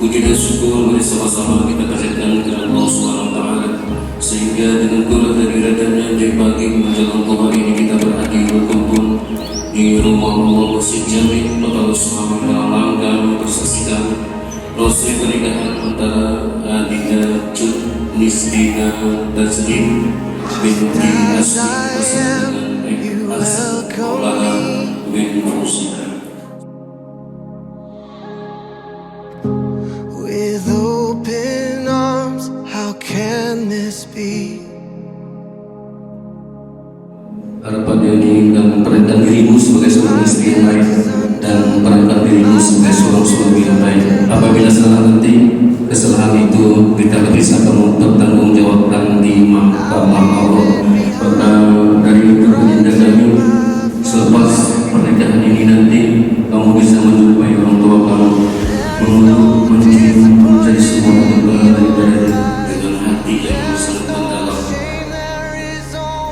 Puji dan syukur mari sama-sama kita panjatkan kepada Allah Subhanahu wa taala, sehingga dengan kurang dari radanya di pagi menjelang duha ini kita berhadir berkumpul di rumah Allah Masjid Jami Allah Subhanahu wa taala dan bersaksikan proses pernikahan antara Adinda Cut Nisrina Tazrin binti Asri bersama dengan Asri Maulana bin Fusina. With open arms, how can this be? Harapan yang diinginkan memperhatikan dirimu sebagai seorang istri yang baik dan memperhatikan dirimu sebagai seorang suami yang baik. Apabila salah nanti, kesalahan itu kita bisa bertanggungjawabkan di mahkamah Allah. Maka dari perjanjian kami, selepas pernikahan ini nanti kamu bisa menjumpai orang tua kamu, mencari semua daripada dengan hati yang sangat mendalam.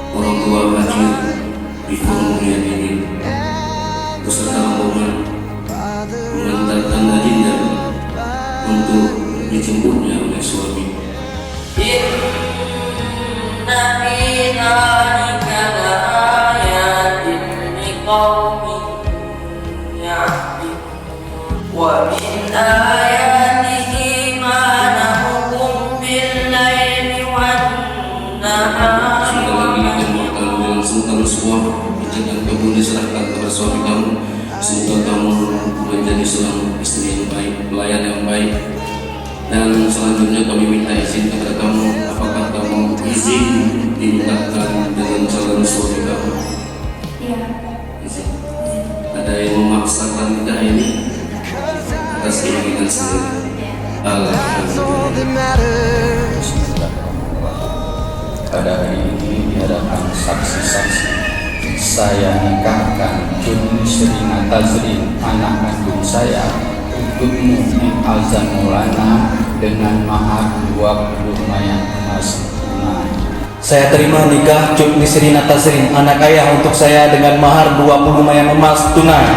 Orang tua hadir di kemudian ini beserta rombongan mengantarkan Adinda untuk dijemputnya oleh suami. Inna fi dzalika laayatin liqaumin ya'qilun wa min ayatihi manamukum bil-laili wan-nahar. Semoga semua jangan kamu diserahkan kepada suami kamu. Semoga kamu menjadi seorang istri yang baik, pelayan yang baik. Dan selanjutnya kami minta izin kepada kamu, apakah kamu izin dinikahkan dengan calon suami kamu? Iya. Izin. Ada yang memaksakan nikah ini atas keinginan sendiri. Alhamdulillah. Pada hari ini di hadapan saksi-saksi, saya nikahkan Cut Nisrina Tazrin, anak kandung saya, untukmu Azan Maulana dengan mahar 20 mayang emas tunai. Saya terima nikah Cut Nisrina Tazrin, anak ayah untuk saya dengan mahar 20 mayang emas tunai.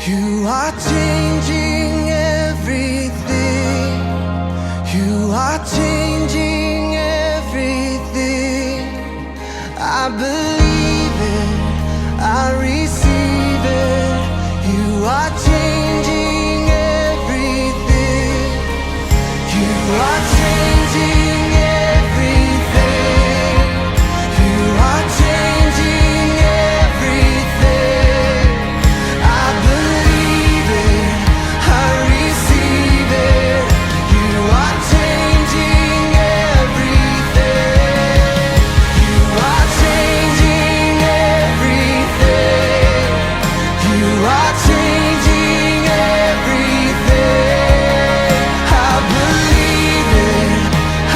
You are changing everything. You are changing everything. I believe it, I receive it. You are changing everything. You are changing everything. You are changing everything. I believe it, I receive it. You are changing everything. You are changing everything. You are changing everything. I believe it, I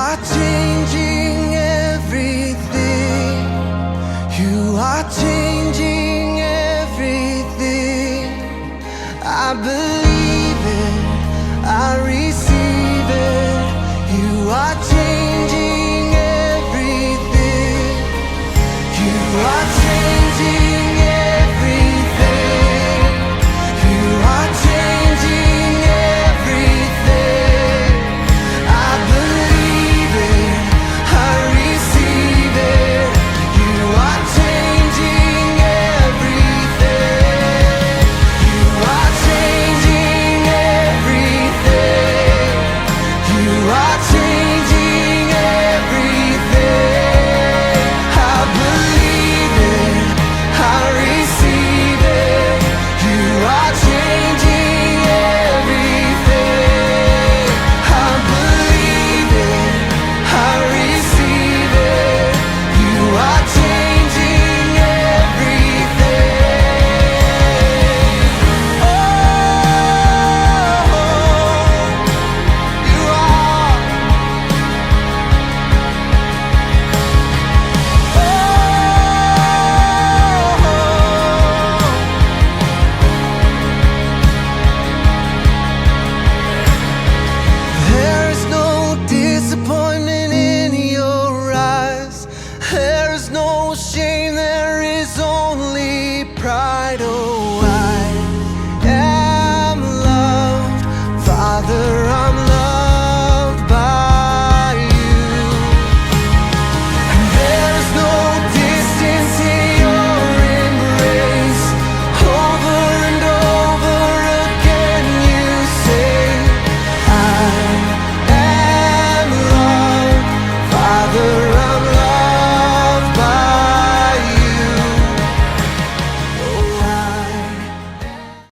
are changing everything. You are changing everything. I believe it, I receive it. You are changing everything. You are